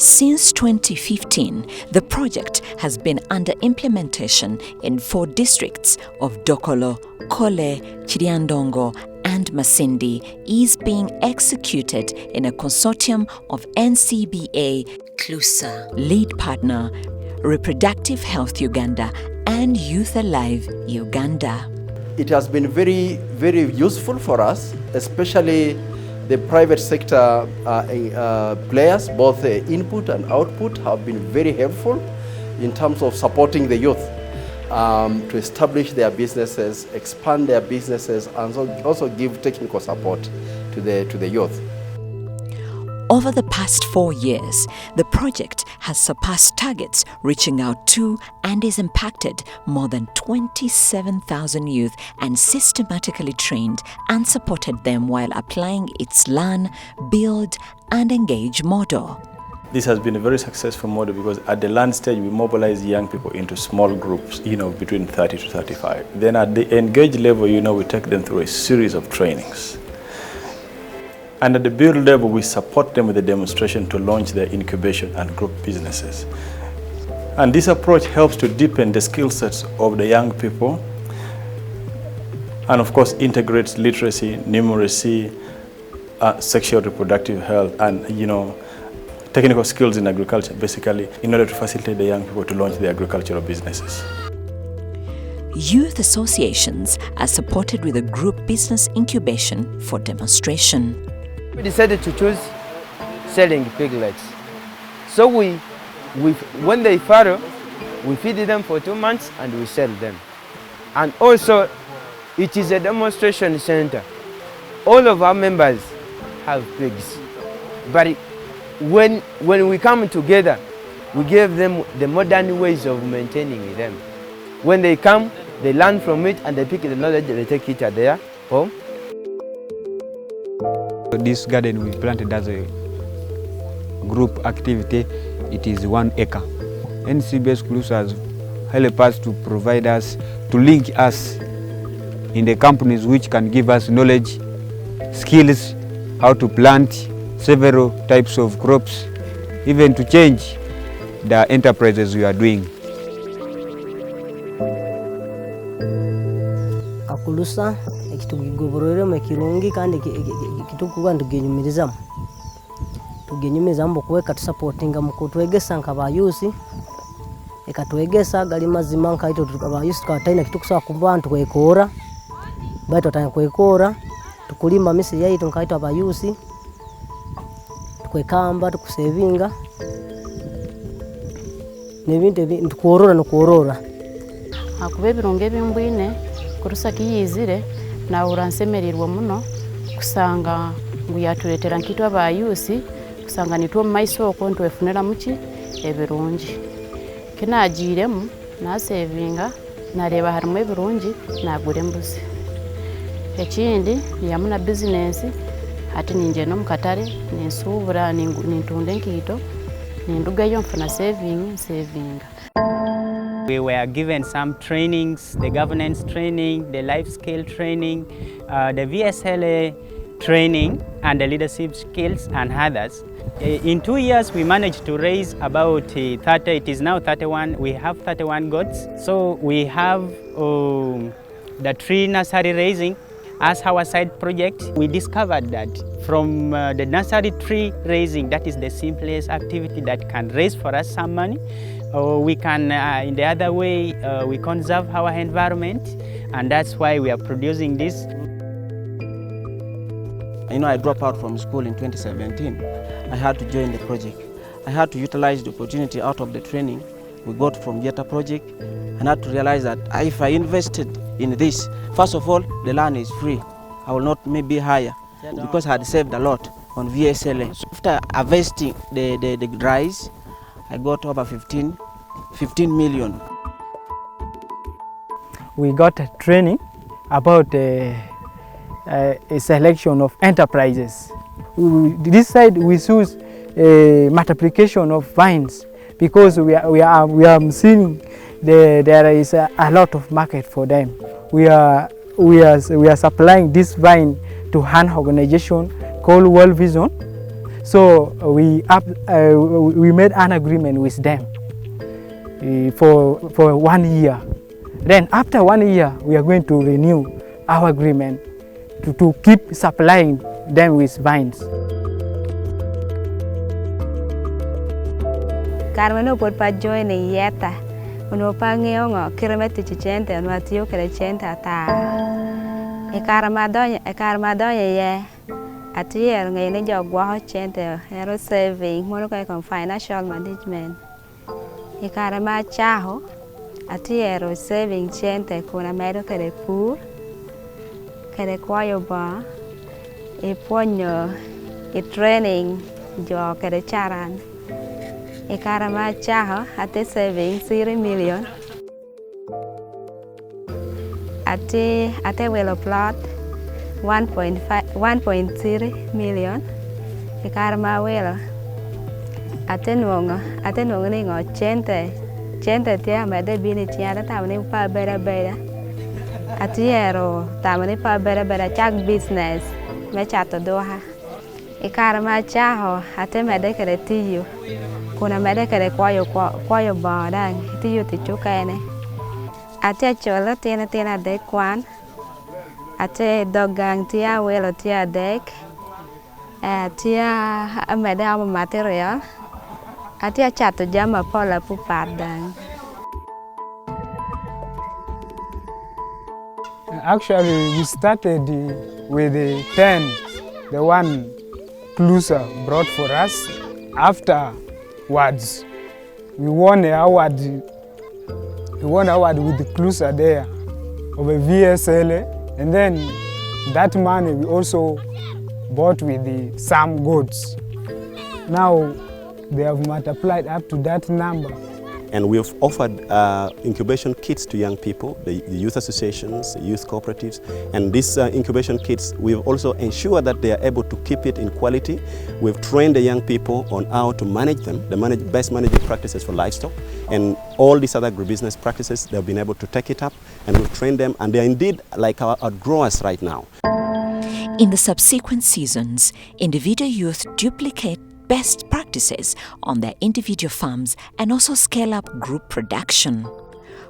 Since 2015, the project has been under implementation in 4 districts of Dokolo, Kole, Kiryandongo and Masindi, is being executed in a consortium of NCBA CLUSA, lead partner, Reproductive Health Uganda and Youth Alive Uganda. It has been very, very useful for us, especially the private sector players, both input and output, have been very helpful in terms of supporting the youth to establish their businesses, expand their businesses, and also give technical support to the youth. Over the past 4 years, the project has surpassed targets, reaching out to and is impacted more than 27,000 youth and systematically trained and supported them while applying its learn, build and engage model. This has been a very successful model because at the learn stage we mobilize young people into small groups, between 30 to 35. Then at the engage level, we take them through a series of trainings. And at the build level, we support them with a demonstration to launch their incubation and group businesses. And this approach helps to deepen the skill sets of the young people and of course integrates literacy, numeracy, sexual reproductive health and technical skills in agriculture, basically in order to facilitate the young people to launch their agricultural businesses. Youth associations are supported with a group business incubation for demonstration. We decided to choose selling piglets. So when they farrow, we feed them for 2 months and we sell them. And also, it is a demonstration center. All of our members have pigs. But when we come together, we give them the modern ways of maintaining them. When they come, they learn from it and they pick the knowledge, they take it at their home. This garden we planted as a group activity. It is 1 acre. NCBA CLUSA has helped us to provide us, to link us in the companies which can give us knowledge, skills, how to plant several types of crops, even to change the enterprises we are doing. Akulusa ekitugigoborere mekirungi kandi kitukuga ntugenyumirizamu bokuweka tusupportinga mukutwegesa nkabayusi ekatwegesa gali mazima nkaito tukabayusi tukataina kitukusaba kubantu kwekora baito tanya kwekora tukulima misiri yaitu nkaito abayusi tukwekamba tukusevinga nebintu tukorora nokorora akube birunge bimbwine kurusa kiyizire na uransemerirwa muno kusanga nguyatuletera nkitwa abayusi kusanga nitwo maisoko ntwefunira muki ebirungi kinagiremu nasevinga nareba harimo ebirungi nagure mbuzi ekindi yamuna business ati ninje no mukatare ninsubura nintunde nkito nindugayo mfuna saving. We were given some trainings, the governance training, the life skill training, the VSLA training and the leadership skills and others. In 2 years we managed to raise about 30, it is now 31, we have 31 goats. So we have the tree nursery raising as our side project. We discovered that from the nursery tree raising, that is the simplest activity that can raise for us some money. We can, in the other way, we conserve our environment, and that's why we are producing this. I dropped out from school in 2017. I had to join the project. I had to utilize the opportunity out of the training we got from YETA project, and had to realize that if I invested in this, first of all, the land is free. I will not maybe hire because I had saved a lot on VSLA. So after harvesting the rice, I got over 15 million. We got a training about a selection of enterprises. This side we choose a multiplication of vines because we are seeing there is a lot of market for them. We are supplying this vine to an organization called World Vision. So we made an agreement with them for 1 year. Then after 1 year, we are going to renew our agreement to keep supplying them with vines. Carmeno pot pa join YETA. Uno pa ngeo kilometer chente no atio kere chente ata. E karmadonya ye. Atier ngai ne jogwa chente hero saving mono kai con financial management. E karma chaho atier saving chente kuna medo kere pur. Kere kwayo ba. E ponyo e training jo kere charan. E karama chaho ate saving 3 million. Ate welo plot 1.3 million. E karama welo ate nongo ni ngo chente tia mede bini tia ta mane pa bera. Ate ero ta mane pa bera chak business me chato doha. E karama chaho ate mede kere tiyo. Kuna mede kere kwayo badan tiyo tichukene. Ate cholo tina dek kwan. Ate dogang tia welo tia dek. Tia mede ama material. Ate chato jama pola pupadan. Actually, we started with the 10, the one CLUSA brought for us. Afterwards, we won an award. We won an award with the CLUSA there of a VSLA, and then that money we also bought with some goods. Now they have multiplied up to that number. And we have offered incubation kits to young people, the youth associations, the youth cooperatives, and these incubation kits, we've also ensured that they are able to keep it in quality. We've trained the young people on how to manage them, the best managing practices for livestock, and all these other agribusiness practices, they've been able to take it up, and we've trained them, and they're indeed like our growers right now. In the subsequent seasons, individual youth duplicate best practices on their individual farms and also scale up group production.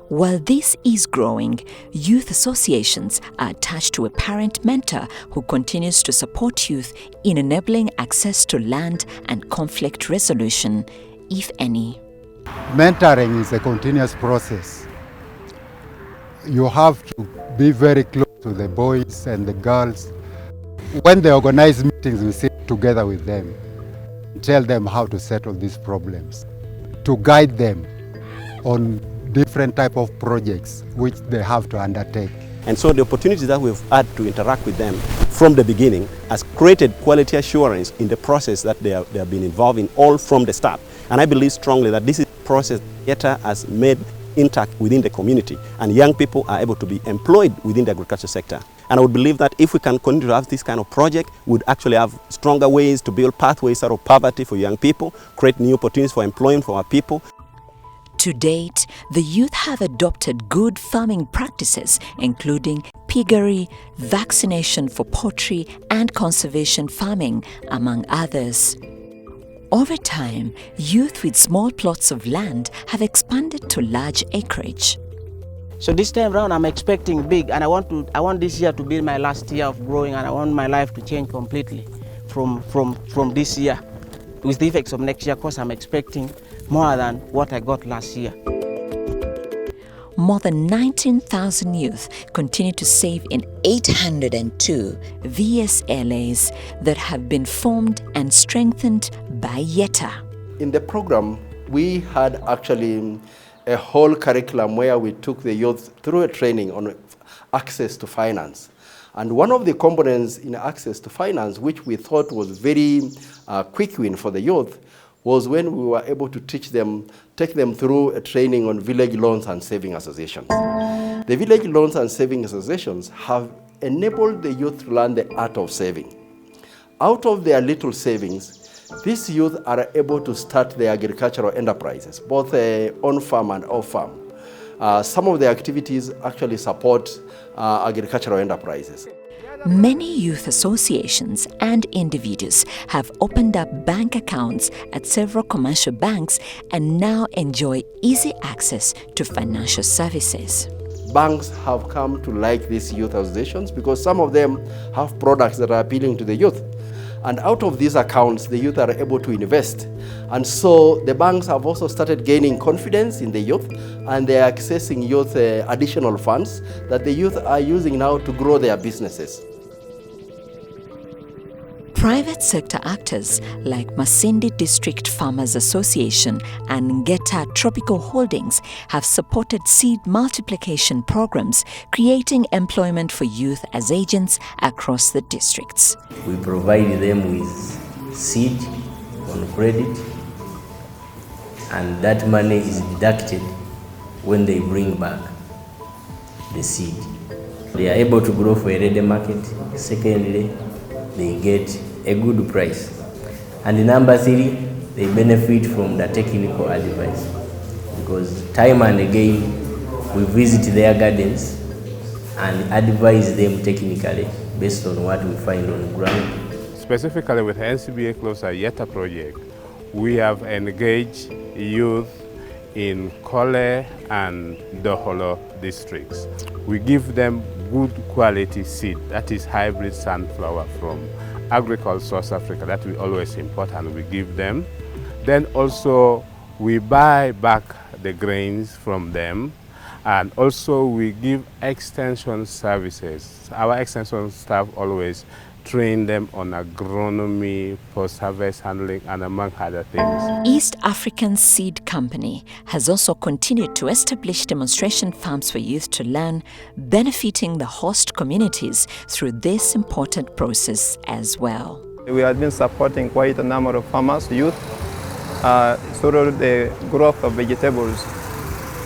While this is growing, youth associations are attached to a parent mentor who continues to support youth in enabling access to land and conflict resolution, if any. Mentoring is a continuous process. You have to be very close to the boys and the girls. When they organize meetings, we sit together with them. Tell them how to settle these problems, to guide them on different type of projects which they have to undertake. And so the opportunities that we've had to interact with them from the beginning has created quality assurance in the process that they have been involved in all from the start. And I believe strongly that this is a process YETA has made intact within the community, and young people are able to be employed within the agriculture sector. And I would believe that if we can continue to have this kind of project, we would actually have stronger ways to build pathways out of poverty for young people, create new opportunities for employment for our people. To date, the youth have adopted good farming practices, including piggery, vaccination for poultry, and conservation farming, among others. Over time, youth with small plots of land have expanded to large acreage. So this time around, I'm expecting big, and I want this year to be my last year of growing, and I want my life to change completely from this year. With the effects of next year, because I'm expecting more than what I got last year. More than 19,000 youth continue to save in 802 VSLAs that have been formed and strengthened by YETA. In the program, we had actually a whole curriculum where we took the youth through a training on access to finance. And one of the components in access to finance, which we thought was very quick win for the youth, was when we were able to take them through a training on village loans and saving associations. The village loans and saving associations have enabled the youth to learn the art of saving. Out of their little savings, these youth are able to start their agricultural enterprises, both on-farm and off-farm. Some of the activities actually support agricultural enterprises. Many youth associations and individuals have opened up bank accounts at several commercial banks and now enjoy easy access to financial services. Banks have come to like these youth associations because some of them have products that are appealing to the youth. And out of these accounts, the youth are able to invest. And so the banks have also started gaining confidence in the youth, and they are accessing youth additional funds that the youth are using now to grow their businesses. Private sector actors like Masindi District Farmers Association and YETA Tropical Holdings have supported seed multiplication programs, creating employment for youth as agents across the districts. We provide them with seed on credit, and that money is deducted when they bring back the seed. They are able to grow for a ready market. Secondly, they get a good price. And number three, they benefit from the technical advice, because time and again we visit their gardens and advise them technically based on what we find on the ground. Specifically with NCBA CLUSA YETA project, we have engaged youth in Kole and Dokolo districts. We give them good quality seed, that is hybrid sunflower from Agriculture South Africa, that we always import and we give them. Then also we buy back the grains from them, and also we give extension services. Our extension staff always train them on agronomy, post-harvest handling, and among other things. East African Seed Company has also continued to establish demonstration farms for youth to learn, benefiting the host communities through this important process as well. We have been supporting quite a number of farmers, youth, through the growth of vegetables.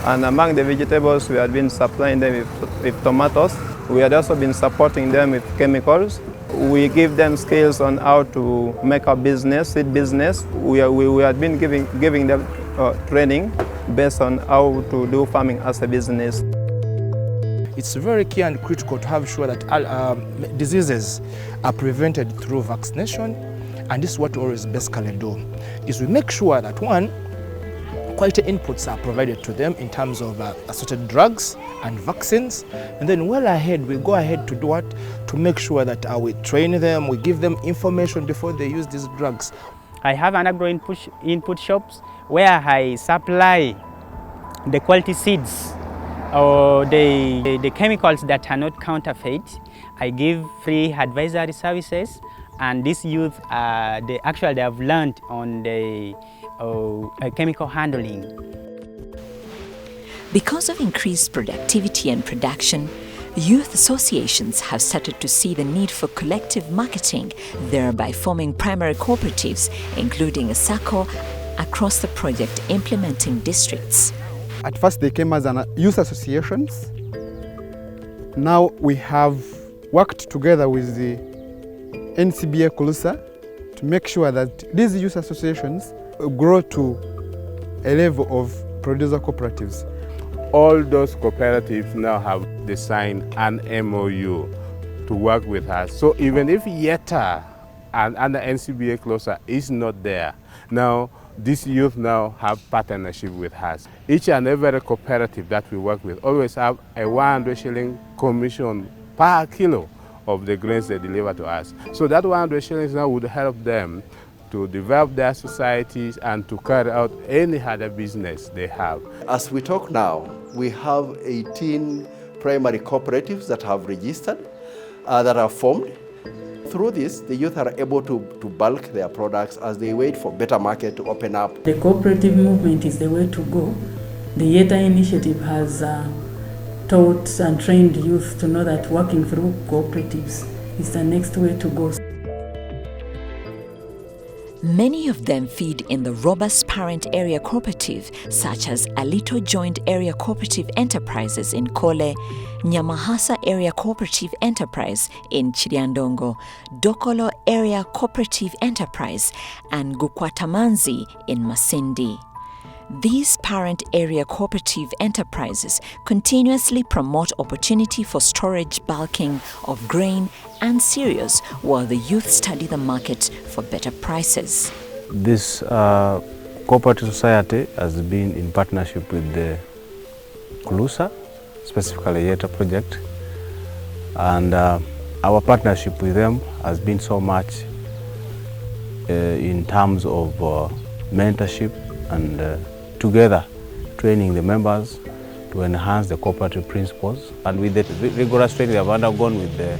And among the vegetables, we have been supplying them with tomatoes. We had also been supporting them with chemicals. We give them skills on how to make a business, seed business. We have been giving them training based on how to do farming as a business. It's very key and critical to have sure that diseases are prevented through vaccination, and this is what we always basically do, is we make sure that one, quality inputs are provided to them in terms of assorted drugs and vaccines, and then well ahead we go ahead to do what? To make sure that we train them, we give them information before they use these drugs. I have an agro input shops where I supply the quality seeds or the chemicals that are not counterfeit. I give free advisory services, and these youth they have learned on the chemical handling. Because of increased productivity and production, youth associations have started to see the need for collective marketing, thereby forming primary cooperatives, including a circle across the project implementing districts. At first they came as youth associations. Now we have worked together with the NCBA CLUSA to make sure that these youth associations grow to a level of producer cooperatives. All those cooperatives now have signed an MOU to work with us. So even if YETA and the NCBA CLUSA is not there, now these youth now have partnership with us. Each and every cooperative that we work with always have a 100 shilling commission per kilo of the grains they deliver to us. So that 100 shillings now would help them to develop their societies and to carry out any other business they have. As we talk now, we have 18 primary cooperatives that have registered, that are formed. Through this, the youth are able to bulk their products as they wait for better market to open up. The cooperative movement is the way to go. The YETA initiative has taught and trained youth to know that working through cooperatives is the next way to go. Many of them feed in the robust parent area cooperative, such as Alito Joint Area Cooperative Enterprises in Kole, Nyamahasa Area Cooperative Enterprise in Kiryandongo, Dokolo Area Cooperative Enterprise, and Gukwatamanzi in Masindi. These parent area cooperative enterprises continuously promote opportunity for storage bulking of grain and cereals while the youth study the market for better prices. This cooperative society has been in partnership with the CLUSA, specifically YETA project, and our partnership with them has been so much in terms of mentorship and together training the members to enhance the cooperative principles. And with the rigorous training they have undergone with the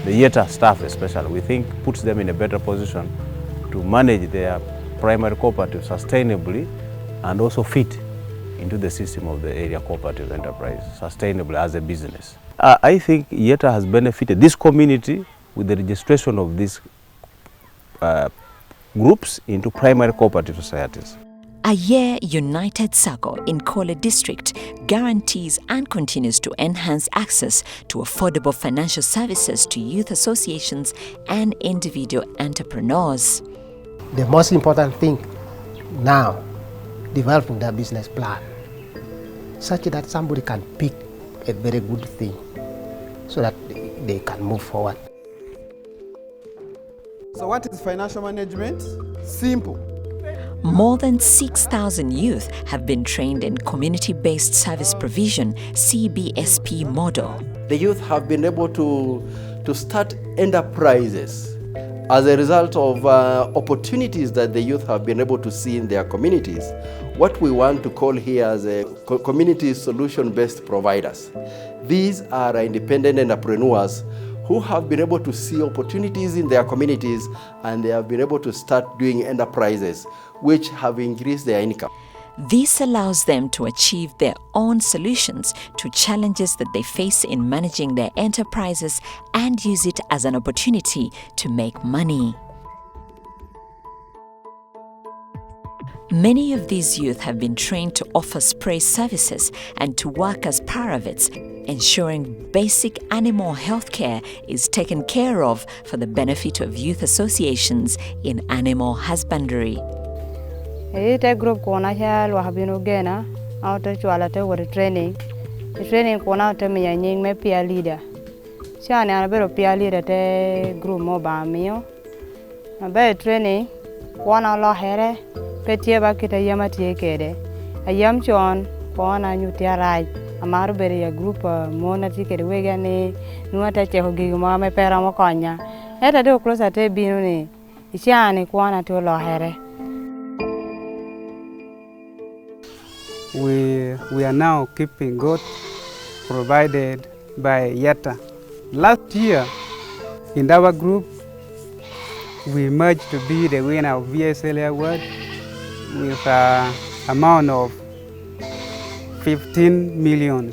YETA staff especially, we think puts them in a better position to manage their primary cooperative sustainably and also fit into the system of the area cooperative enterprise sustainably as a business. I think YETA has benefited this community with the registration of these groups into primary cooperative societies. A year United Circle in Kole district guarantees and continues to enhance access to affordable financial services to youth associations and individual entrepreneurs. The most important thing now, developing their business plan, such that somebody can pick a very good thing so that they can move forward. So what is financial management? Simple. More than 6,000 youth have been trained in community-based service provision CBSP model. The youth have been able to start enterprises as a result of opportunities that the youth have been able to see in their communities. What we want to call here as a community solution-based providers. These are independent entrepreneurs who have been able to see opportunities in their communities, and they have been able to start doing enterprises which have increased their income. This allows them to achieve their own solutions to challenges that they face in managing their enterprises and use it as an opportunity to make money. Many of these youth have been trained to offer spray services and to work as paravets, ensuring basic animal health care is taken care of for the benefit of youth associations in animal husbandry. YETA group kona hal wahabino gena auto chwala te wor training. Training kona te me nying me peer leader. Chane ana bero peer leader te group mo ba mio. Na be training kona lo here petie ba kita yama tie kede. Ayam chon kona nyutia raj. Amaru bere ya group mo na ti kede wega ne nuata che hogi mo me pera mo konya. Eta de closer te binu ni. Chane kona to lo here. We are now keeping goat provided by YETA. Last year, in our group, we merged to be the winner of VSLA award with an amount of 15 million.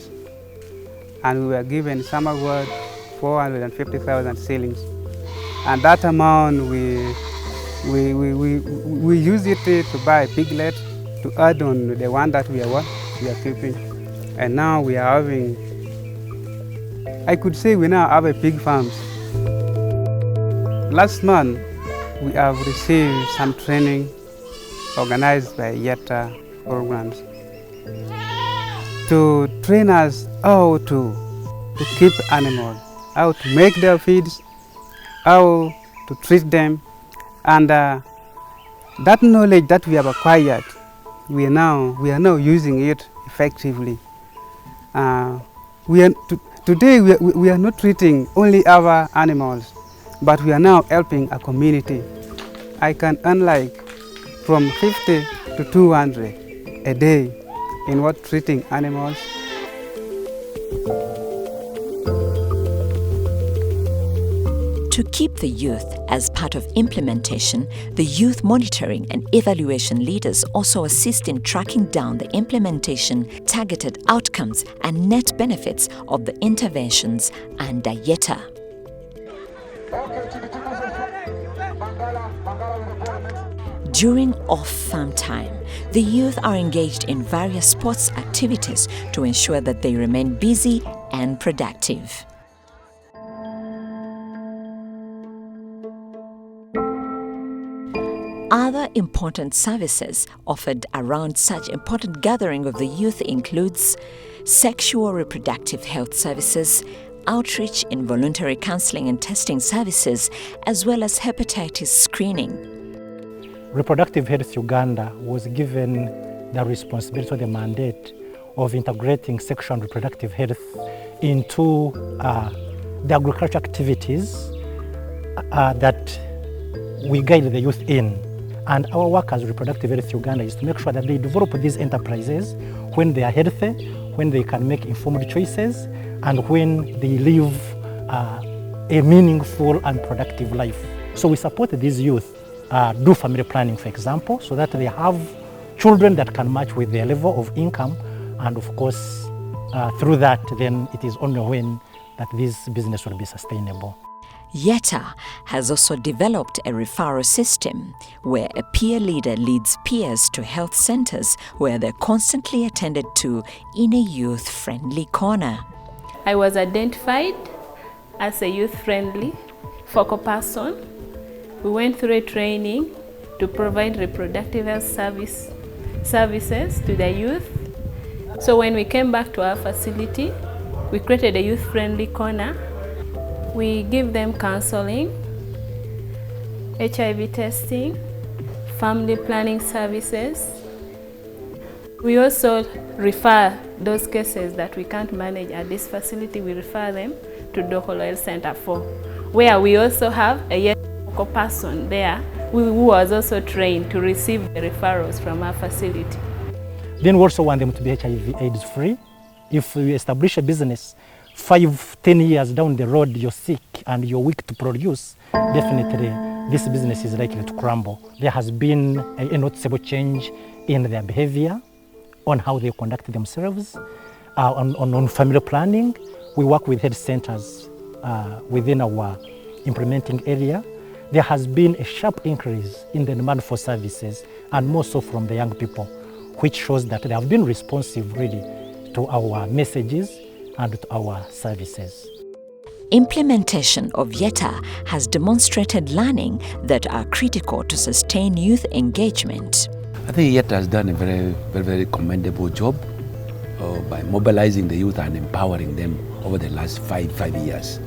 And we were given some award, 450,000 shillings. And that amount, we use it to buy piglet, to add on the one that we are keeping. And now we are having, I could say we now have a pig farms. Last month, we have received some training organized by YETA programs to train us how to keep animals, how to make their feeds, how to treat them, and that knowledge that we have acquired, we are now using it effectively. Today we are not treating only our animals, but we are now helping a community. I can earn like from 50 to 200 a day in what treating animals. To keep the youth as part of implementation, the youth monitoring and evaluation leaders also assist in tracking down the implementation, targeted outcomes, and net benefits of the interventions under YETA. During off-farm time, the youth are engaged in various sports activities to ensure that they remain busy and productive. Other important services offered around such important gathering of the youth includes sexual reproductive health services, outreach in voluntary counseling and testing services, as well as hepatitis screening. Reproductive Health Uganda was given the responsibility or the mandate of integrating sexual and reproductive health into the agricultural activities that we guide the youth in. And our work as Reproductive Health Uganda is to make sure that they develop these enterprises when they are healthy, when they can make informed choices, and when they live a meaningful and productive life. So we support these youth do family planning, for example, so that they have children that can match with their level of income, and of course through that then it is only when that this business will be sustainable. YETA has also developed a referral system where a peer leader leads peers to health centers where they're constantly attended to in a youth-friendly corner. I was identified as a youth-friendly focal person. We went through a training to provide reproductive health services to the youth. So when we came back to our facility, we created a youth-friendly corner. We give them counseling, HIV testing, family planning services. We also refer those cases that we can't manage at this facility, we refer them to Dokolo Health Center 4, where we also have a focal person there who was also trained to receive the referrals from our facility. Then we also want them to be HIV/AIDS free. If we establish a business 5-10 years down the road, you're sick and you're weak to produce, definitely this business is likely to crumble. There has been a noticeable change in their behavior, on how they conduct themselves, on family planning. We work with health centers within our implementing area. There has been a sharp increase in the demand for services, and more so from the young people, which shows that they have been responsive really to our messages and to our services. Implementation of YETA has demonstrated learning that are critical to sustain youth engagement. I think YETA has done a very commendable job by mobilizing the youth and empowering them over the last five years.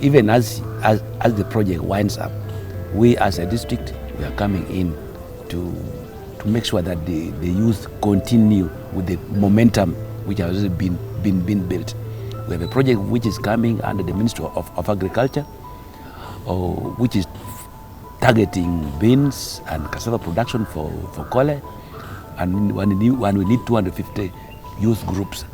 Even as the project winds up, we as a district, we are coming in to make sure that the youth continue with the momentum which has been built. We have a project which is coming under the Ministry of Agriculture, which is targeting beans and cassava production for Kole, and we need 250 youth groups.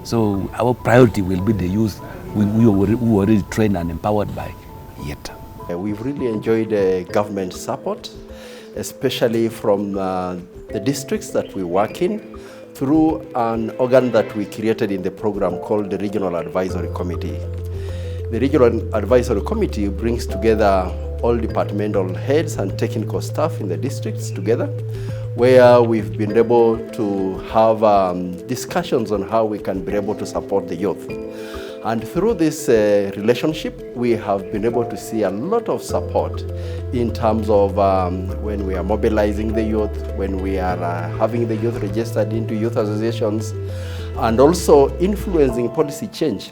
So our priority will be the youth who are already trained and empowered by YETA. We've really enjoyed government support, especially from the districts that we work in, through an organ that we created in the program called the Regional Advisory Committee. The Regional Advisory Committee brings together all departmental heads and technical staff in the districts together, where we've been able to have discussions on how we can be able to support the youth. And through this relationship, we have been able to see a lot of support in terms of when we are mobilizing the youth, when we are having the youth registered into youth associations, and also influencing policy change